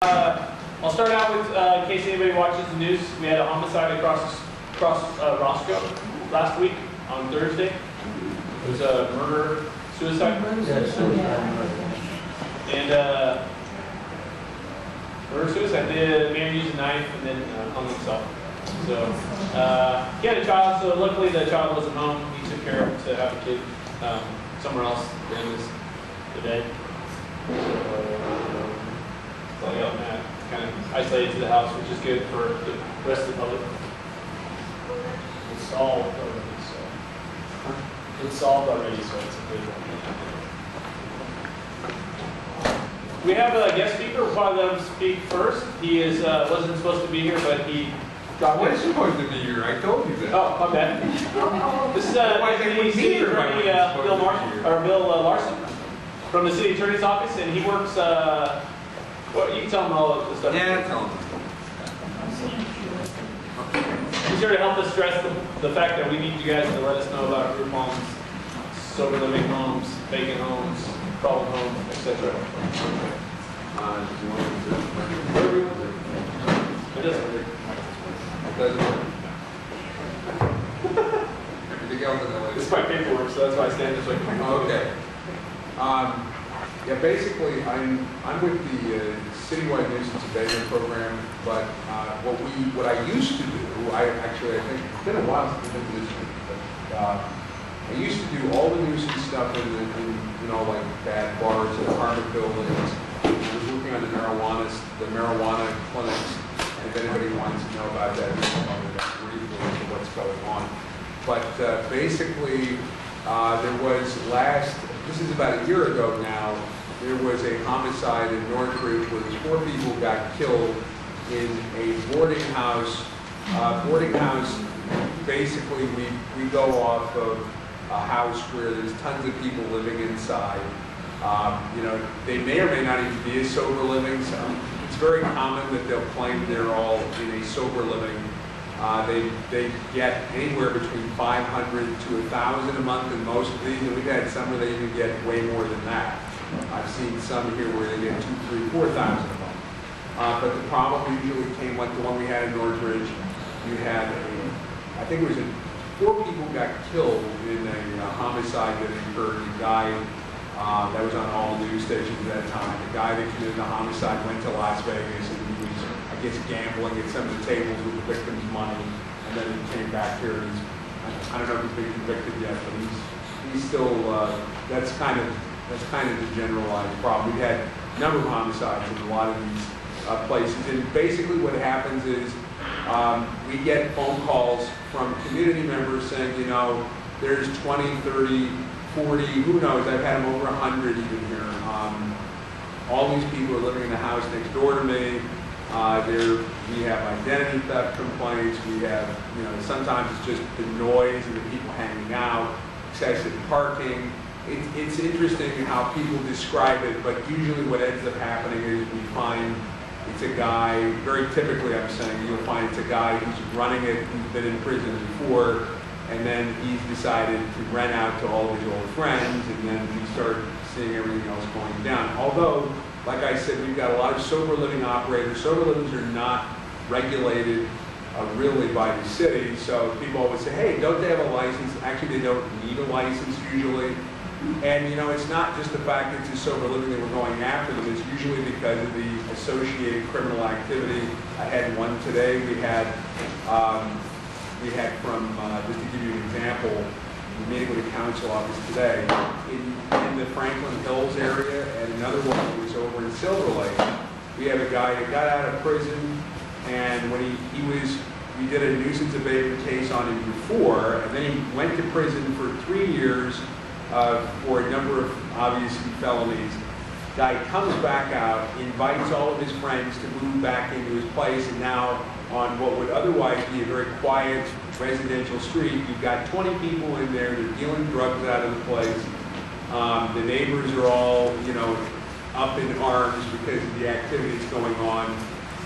I'll start out with, in case anybody watches the news, we had a homicide across Roscoe last week on Thursday. It was a murder, suicide. And murder, suicide. The man used a knife and then hung himself. So he had a child, so luckily the child wasn't home. He took care of to have a kid somewhere else during the day. So I got that kind of isolated to the house, which is good for the rest of the public. It's solved already, so it's solved already, so it's a good one. We have a guest speaker. We'll probably let him speak first. He wasn't supposed to be here, but he dropped What is supposed to be here? I told you that. Oh, my bad. This is the city attorney, Bill Larson, from the city attorney's office, and he works. Well, you can tell him all of the stuff. Yeah, tell him. He's here to help us stress the fact that we need you guys to let us know about group homes, sober living homes, vacant homes, problem homes, etc. Do you want to It doesn't work. It doesn't work. Everything else in the list. This is my paperwork, so that's why I stand this way. Okay. Yeah, basically, I'm with the citywide nuisance abatement program, but what I used to do, I think it's been a while since I've been to this meeting, but I used to do all the nuisance stuff in like bad bars and apartment buildings. I was working on the marijuana clinics, and if anybody wants to know about that, briefly what's going on. But basically, there was this is about a year ago now, there was a homicide in Northridge where 4 people got killed in a boarding house. Basically, we go off of a house where there's tons of people living inside. They may or may not even be a sober living. It's very common that they'll claim they're all in a sober living. They get anywhere between $500 to $1,000 a month in most of these, and we've had some where they even get way more than that. I've seen some here where they get $2,000, $3,000, $4,000 a month. But the problem usually came like the one we had in Northridge. You had I think it was 4 people got killed in a homicide that occurred. A guy that was on all news stations at that time. The guy that committed the homicide went to Las Vegas and he was, I guess, gambling at some of the tables with the victim's money, and then he came back here. And I don't know if he's been convicted yet, but he's still. That's kind of the generalized problem. We've had a number of homicides in a lot of these places, and basically what happens is we get phone calls from community members saying, there's 20, 30, 40, who knows? I've had them over 100 even here. All these people are living in the house next door to me. We have identity theft complaints. We have, sometimes it's just the noise of the people hanging out, excessive parking. It's interesting how people describe it, but usually what ends up happening is we find it's a guy, very typically I'm saying, you'll find it's a guy who's running it, who's been in prison before, and then he's decided to rent out to all of his old friends, and then we start seeing everything else going down. Although, like I said, we've got a lot of sober living operators. Sober livings are not regulated really by the city, so people always say, hey, don't they have a license? Actually, they don't need a license usually. And it's not just the fact that it's a sober living that we're going after them, it's usually because of the associated criminal activity. I had one today. We had from, just to give you an example, we're meeting with the council office today, in the Franklin Hills area, and another one that was over in Silver Lake. We have a guy that got out of prison, and when we did a nuisance abatement case on him before, and then he went to prison for 3 years for a number of obviously felonies. Guy comes back out, invites all of his friends to move back into his place, and now on what would otherwise be a very quiet residential street, you've got 20 people in there, they're dealing drugs out of the place. The neighbors are all, up in arms because of the activity that's going on.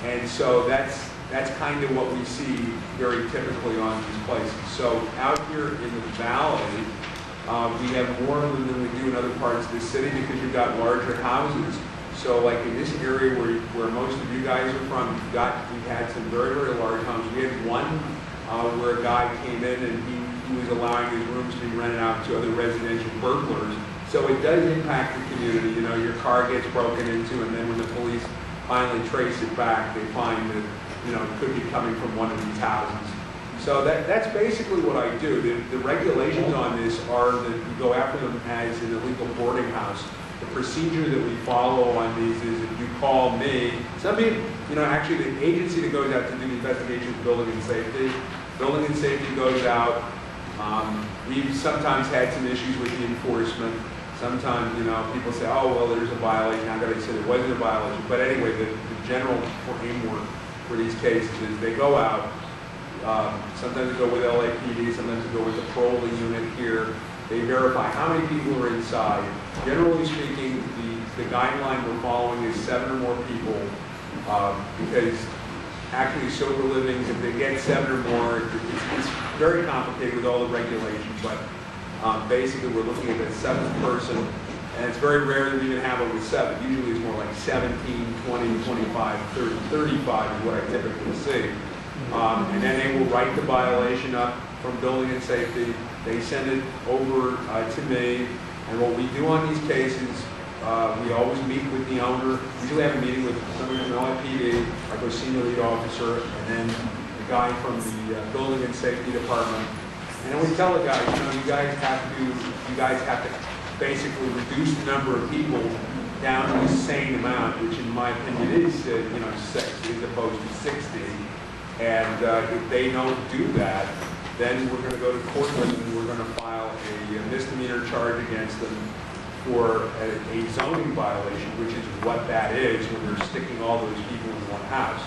And so that's kind of what we see very typically on these places. So out here in the valley, we have more of them than we do in other parts of the city because you've got larger houses. So like in this area where most of you guys are from, we've had some very, very large homes. We had one where a guy came in and he was allowing his rooms to be rented out to other residential burglars. So it does impact the community. You know, your car gets broken into, and then when the police finally trace it back, they find that, you know, it could be coming from one of these houses. So that's basically what I do. The regulations on this are that we go after them as an illegal boarding house. The procedure that we follow on these is if you call me, some people, you know, actually the agency that goes out to do the investigation is Building and Safety. Building and Safety goes out. We've sometimes had some issues with the enforcement. Sometimes, you know, people say, oh, well, there's a violation. How could I say there wasn't a violation? But anyway, the general framework for these cases is they go out. Sometimes they go with LAPD, sometimes they go with the paroling unit here. They verify how many people are inside. Generally speaking, the guideline we're following is 7 or more people, because actually sober livings, if they get 7 or more, it's very complicated with all the regulations, but basically we're looking at the 7th person, and it's very rare that we even have over 7. Usually it's more like 17, 20, 25, 30, 35 is what I typically see. And then they will write the violation up from Building and Safety. They send it over to me, and what we do on these cases, we always meet with the owner. We usually have a meeting with somebody from LAPD, like our senior lead officer, and then the guy from the Building and Safety Department. And then we tell the guys, you know, you guys have to basically reduce the number of people down to the same amount, which in my opinion is, you know, 6 as opposed to 60. And if they don't do that, then we're going to go to court with them and we're going to file a misdemeanor charge against them for a zoning violation, which is what that is when they're sticking all those people in one house.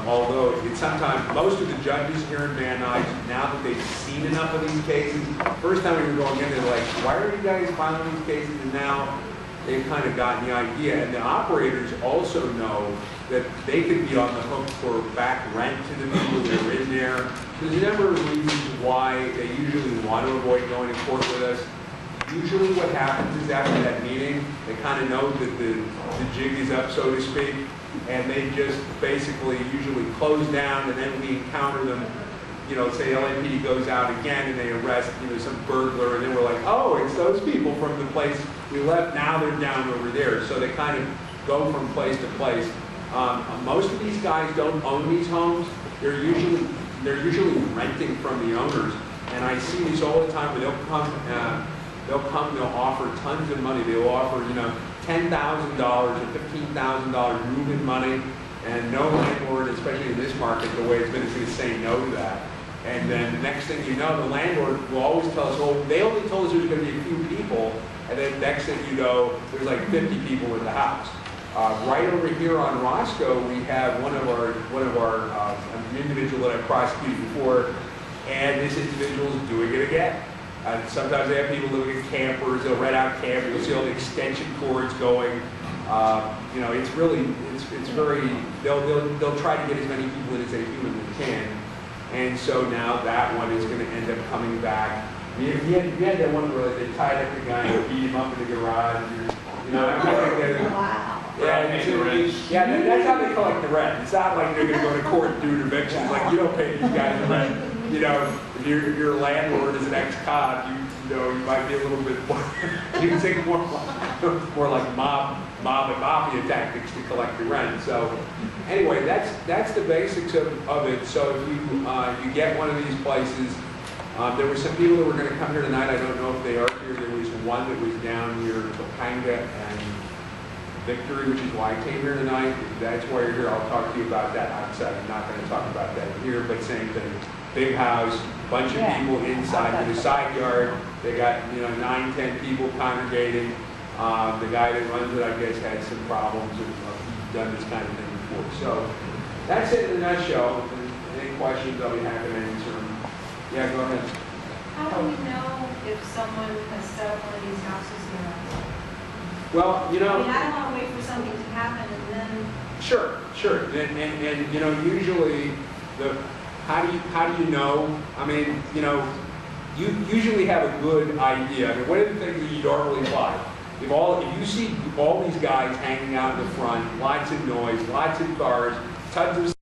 Although it's sometimes, most of the judges here in Van Nuys, now that they've seen enough of these cases, first time we were going in, they're like, why are you guys filing these cases? And now they've kind of gotten the idea. And the operators also know that they could be on the hook for back rent to the people that are in there. There's a number of reasons why they usually want to avoid going to court with us. Usually what happens is after that meeting, they kind of know that the jig is up, so to speak, and they just basically usually close down, and then we encounter them, you know, say LAPD goes out again and they arrest, you know, some burglar, and then we're like, oh, it's those people from the place we left, now they're down over there. So they kind of go from place to place. Most of these guys don't own these homes. They're usually renting from the owners, and I see this all the time where they'll offer tons of money. They'll offer, you know, $10,000 or $15,000 move-in money, and no landlord, especially in this market, the way it's been, is going to say no to that. And then the next thing you know, the landlord will always tell us, well, they only told us there's going to be a few people, and then next thing you know, there's like 50 people in the house. Right over here on Roscoe, we have one of our an individual that I prosecuted before, and this individual is doing it again. Sometimes they have people living in campers. They'll rent out campers. You'll see all the extension cords going. You know, it's very. They'll try to get as many people in as they humanly can, and so now that one is going to end up coming back. You had that one where they tied up the guy and beat him up in the garage. You know, Wow. Yeah, that's how they collect the rent. It's not like they're going to go to court and do an eviction. It's like, you don't pay these guys the rent. You know, if your landlord is an ex-cop, you know, you might be a little bit more, you can think more like mob and mafia tactics to collect the rent. So anyway, that's the basics of it. So if you get one of these places, there were some people that were going to come here tonight. I don't know if they are here. There was one that was down near Topanga and Victory, which is why I came here tonight. If that's why you're here, I'll talk to you about that outside. I'm not going to talk about that here, but same thing. Big house, bunch of people inside with a side yard. They got, you know, 9, 10 people congregating. The guy that runs it, I guess, had some problems and he's done this kind of thing before. So that's it in a nutshell. If there's any questions, I'll be happy to answer them. Yeah, go ahead. How do we know if someone has set up one of these houses here? Well, you know, I mean, I don't want to wait for something to happen and then. Sure. And you know, usually how do you know? I mean, you know, you usually have a good idea. I mean, what are the things that you normally buy? if you see all these guys hanging out in the front, lots of noise, lots of cars, tons of